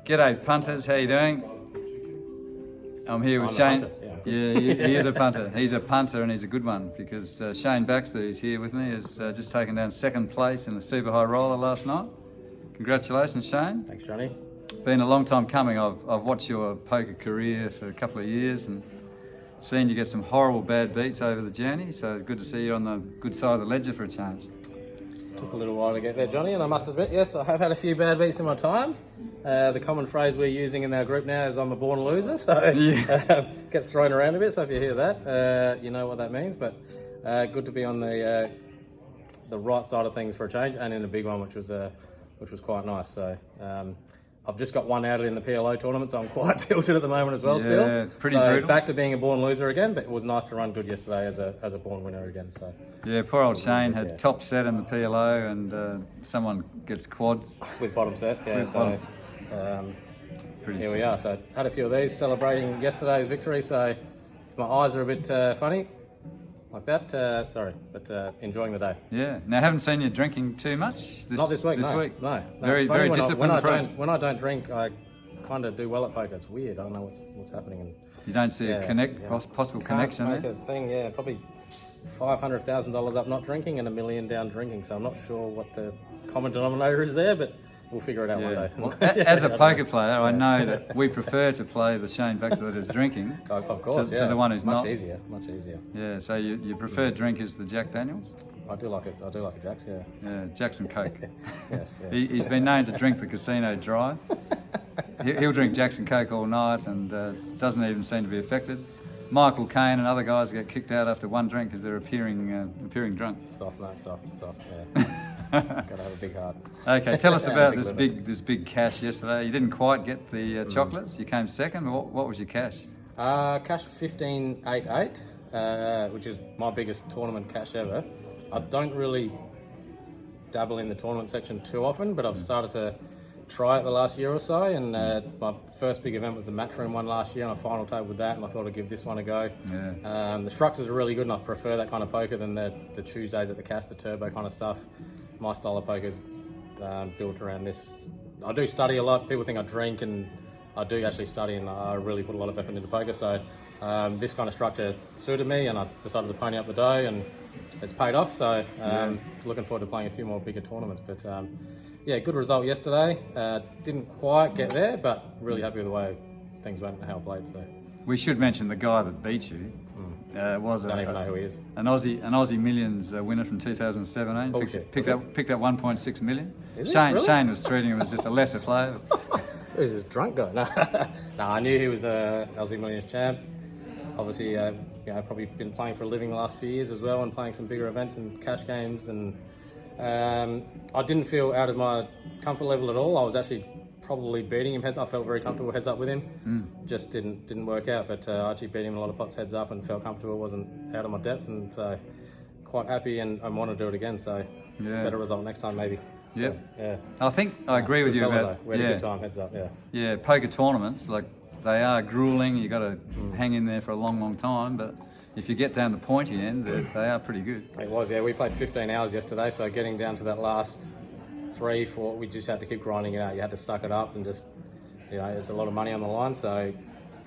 G'day punters, how you doing? I'm here with Shane. Punter, he is a punter. He's a punter and he's a good one because Shane Baxter, who's here with me, has just taken down second place in the super high roller last night. Congratulations, Shane. Thanks, Johnny. Been a long time coming. I've watched your poker career for a couple of years and seen you get some horrible bad beats over the journey, so it's good to see you on the good side of the ledger for a change. Took a little while to get there, Johnny, and I must admit, yes, I have had a few bad beats in my time. The common phrase we're using in our group now is I'm a born loser, so gets thrown around a bit, so if you hear that, you know what that means, but good to be on the right side of things for a change, and in a big one, which was quite nice. So I've just got one out in the PLO tournament, so I'm quite tilted at the moment as well. Still, pretty brutal. Back to being a born loser again, but it was nice to run good yesterday as a born winner again. So yeah, poor old Shane had top set in the PLO, and someone gets quads with bottom set. Yeah, with so here we are. So had a few of these celebrating yesterday's victory. So my eyes are a bit funny. Like that, but enjoying the day. Yeah. Now, I haven't seen you drinking too much. Not this week. No. Very disciplined. When I don't drink, I kind of do well at poker. It's weird. I don't know what's happening. And you don't see a possible connection there. Make a thing. Yeah, probably $500,000 up not drinking and $1 million down drinking. So I'm not sure what the common denominator is there, but we'll figure it out one day. Well, as a poker player, I know that we prefer to play the Shane Baxter that is drinking. Of course, to the one who's much not. Much easier. Yeah, so your preferred drink is the Jack Daniels? I do like it. I do like a Jack's, yeah. Yeah, Jack's and Coke. Yes. He's been known to drink the casino dry. He'll drink Jack's and Coke all night and doesn't even seem to be affected. Michael Caine and other guys get kicked out after one drink because they're appearing drunk. Soft, yeah. Gotta have a big heart. Okay, tell us about this big cash yesterday. You didn't quite get the chocolates. You came second. What was your cash? Cash 15.88, which is my biggest tournament cash ever. I don't really dabble in the tournament section too often, but I've started to try it the last year or so. And my first big event was the Matchroom one last year, and I final tabled with that. And I thought I'd give this one a go. Yeah. The structures are really good, and I prefer that kind of poker than the Tuesdays at the Cast, the turbo kind of stuff. My style of poker is built around this. I do study a lot. People think I drink, and I do actually study, and I really put a lot of effort into poker. So this kind of structure suited me, and I decided to pony up the dough, and it's paid off. So looking forward to playing a few more bigger tournaments. But good result yesterday. Didn't quite get there, but really happy with the way things went and how I played. So we should mention the guy that beat you. Was don't even know who he is. An Aussie Millions winner from 2017. Bullshit. Picked up 1.6 million. Is Shane was treating him as just a lesser player. Who's this drunk guy? No, I knew he was a Aussie Millions champ. Obviously, probably been playing for a living the last few years as well, and playing some bigger events and cash games. And I didn't feel out of my comfort level at all. I was actually probably beating him heads up. I felt very comfortable heads up with him. Just didn't work out, but I actually beat him a lot of pots heads up and felt comfortable. Wasn't out of my depth, and so quite happy and want to do it again. So better result next time maybe. So, yeah. I think I agree with you about. We had a good time heads up. Yeah, poker tournaments, like, they are grueling. You got to hang in there for a long time, but if you get down the pointy end, they are pretty good. It was, yeah. We played 15 hours yesterday, so getting down to that last 3, 4, we just had to keep grinding it out. You had to suck it up and just, there's a lot of money on the line. So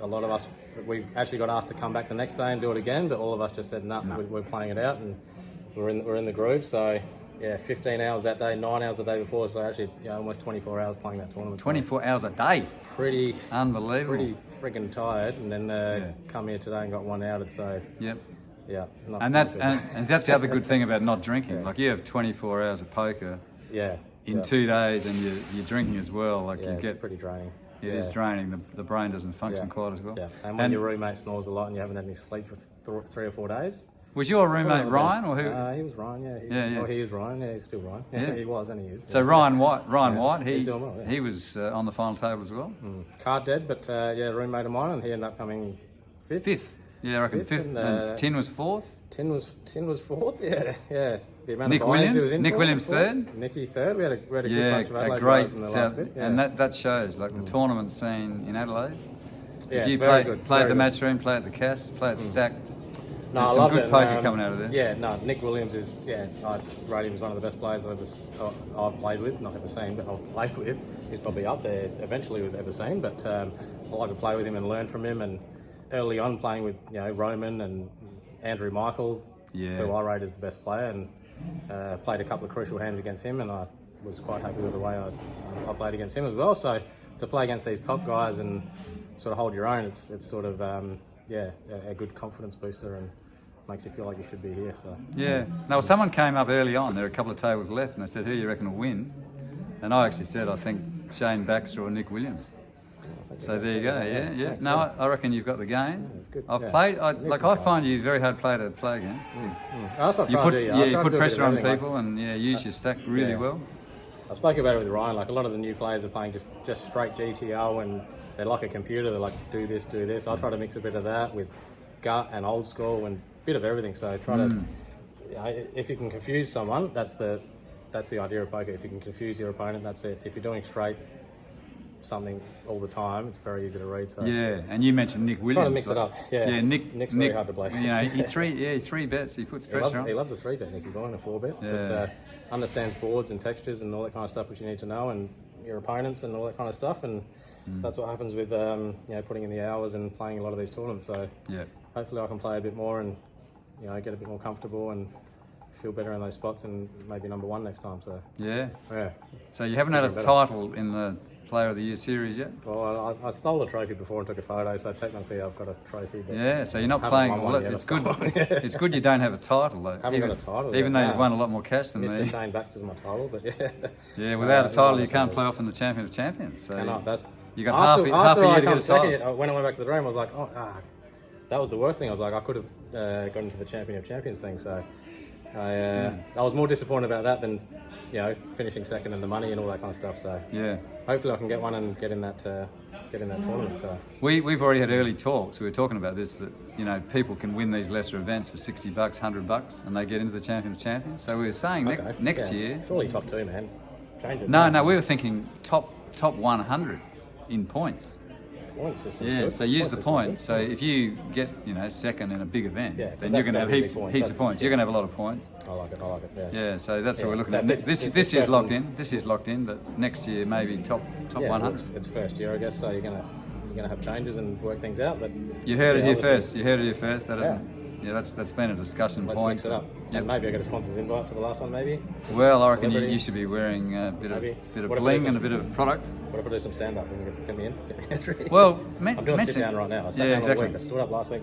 a lot of us, we actually got asked to come back the next day and do it again, but all of us just said, no. We're playing it out, and we're in the groove. So 15 hours that day, 9 hours the day before. So actually, almost 24 hours playing that tournament. 24 hours a day. Pretty unbelievable. Pretty friggin' tired, and then come here today and got one outed. So and that's the other good thing about not drinking. Like, you have 24 hours of poker. In 2 days, and you're drinking as well. Like, it's pretty draining. It is draining. The brain doesn't function quite as well. Yeah, and when your roommate snores a lot and you haven't had any sleep for 3 or 4 days. Was your roommate Ryan, or who? He was Ryan. He is Ryan. Yeah, he's still Ryan. Yeah, he was, and he is. So Ryan White, he's doing well, he was on the final table as well. Card dead, but roommate of mine, and he ended up coming fifth. Yeah, I reckon fifth. And Tin was fourth. Tin was fourth. Yeah. The amount Nick of Williams. he was in Nick for, Williams third. Nicky third. We had a good bunch of Adelaide guys in the last bit. Yeah. And that shows, like, the tournament scene in Adelaide. Yeah, if you very good. Play at the Matchroom, play at the Cast, play at Stacked. No, There's I some loved good it. poker coming out of there. Yeah, no, Nick Williams is, I rate him as one of the best players I've played with, not ever seen, but I've played with. He's probably up there eventually with ever seen, but I like to play with him and learn from him. And early on, playing with Roman and Andrew Michael, who I rate as the best player, and played a couple of crucial hands against him, and I was quite happy with the way I played against him as well. So to play against these top guys and sort of hold your own, it's sort of a good confidence booster and makes you feel like you should be here. So yeah. Now someone came up early on. There were a couple of tables left, and they said, "Who do you reckon will win?" And I actually said, "I think Shane Baxter or Nick Williams." So there you go. Yeah. No, I reckon you've got the game. That's good. I've played. I find you a very hard player to play against. That's what I You try put, to do. you put pressure on people and use your stack really well. I spoke about it with Ryan. Like a lot of the new players are playing just straight GTO, and they're like a computer. They're like, do this. I try to mix a bit of that with gut and old school and a bit of everything. So try to, if you can confuse someone, that's the idea of poker. If you can confuse your opponent, that's it. If you're doing straight something all the time, it's very easy to read. So yeah, and you mentioned Nick Williams. Try to mix it up. Yeah, Nick's very hard to play. He three bets. He puts pressure on. He loves a 3-bet, Nicky Boy, and a 4-bet. Yeah. But understands boards and textures and all that kind of stuff which you need to know, and your opponents and all that kind of stuff. And that's what happens with putting in the hours and playing a lot of these tournaments. So hopefully I can play a bit more and get a bit more comfortable and feel better in those spots and maybe number one next time. So yeah. Yeah. So you haven't had a title in the Player of the Year series yet? Well, I stole a trophy before and took a photo, so technically I've got a trophy. But yeah, so you're not playing. Well, it's good. It's good you don't have a title though. Haven't got a title. Even though you've won a lot more cash than me. Mr. Shane Baxter's my title, but yeah. Yeah, without a title, you can't play off in the Champion of Champions. So you got half a year to get a title. When I went back to the room, I was like, that was the worst thing. I was like, I could have gone into the Champion of Champions thing. So I was more disappointed about that than finishing second and the money and all that kind of stuff. So hopefully I can get one and get in that tournament. So we've already had early talks. We were talking about this, that people can win these lesser events for $60, $100, and they get into the Champion of Champions. So we were saying next year, surely top 2, man. Change it. No, we were thinking top 100 in points. Points system. Yeah, so use the points. So if you get second in a big event, then you're going to have heaps of points. You're going to have a lot of points. I like it. Yeah, so that's what we're looking at. This year's locked in. This year's locked in, but next year maybe top 100. It's first year, I guess. So you're gonna have changes and work things out. But you heard it here first. You heard it here first. That isn't. Yeah, that's been a discussion point. Let's mix it up. And maybe I get a sponsor's invite to the last one, maybe. Well, I reckon you should be wearing a bit of bling and a bit of product. What if I do some stand up and get me in? Get me entry? Well, I'm doing sit down right now. I sat down exactly. all week. I stood up last week,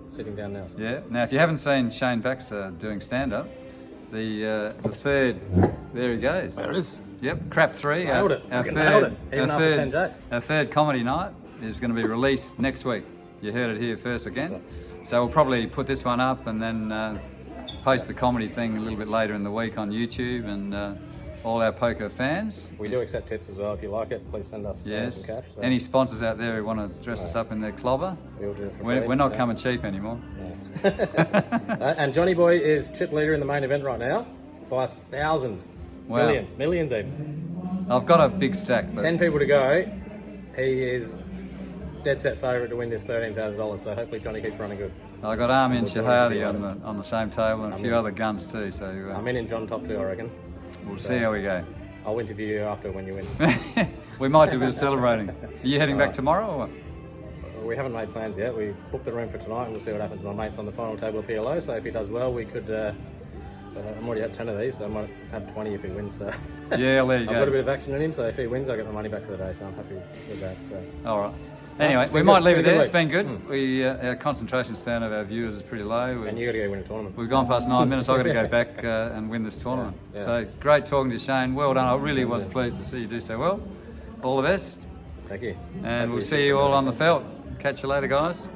sitting down now. So. Yeah. Now, if you haven't seen Shane Baxter doing stand up, the third, there he goes. There it is. Yep, crap 3. Nailed it. Nailed it. Even after 10 jokes. Our third comedy night is going to be released next week. You heard it here first again. So we'll probably put this one up and then post the comedy thing a little bit later in the week on YouTube and all our poker fans. We do accept tips as well. If you like it, please send us some cash. So. Any sponsors out there who want to dress us up in their clobber? We'll do it for free. We're not coming cheap anymore. No. And Johnny Boy is chip leader in the main event right now by thousands. Wow. Millions even. I've got a big stack. But 10 people to go. He is dead set favourite to win this $13,000. So hopefully Johnny keeps running good. I got Armin Shahadi on the same table and a few other guns too. So I'm in John top 2, I reckon. We'll see how we go. I'll interview you after when you win. We might do a bit of celebrating. Are you heading back tomorrow or what? We haven't made plans yet. We booked the room for tonight and we'll see what happens. My mate's on the final table of PLO, so if he does well, we could. I'm already at 10 of these, so I might have 20 if he wins. So. Yeah, there you go. I've got a bit of action in him, so if he wins, I get the money back for the day. So I'm happy with that. So. All right. Anyway, we might leave it there. It's been good. Our concentration span of our viewers is pretty low. And you got to go win a tournament. We've gone past 9 minutes. I've got to go back and win this tournament. Yeah. So great talking to you, Shane. Well done. I really was pleased to see you do so well. All the best. Thank you. And we'll see you all on the felt. Catch you later, guys.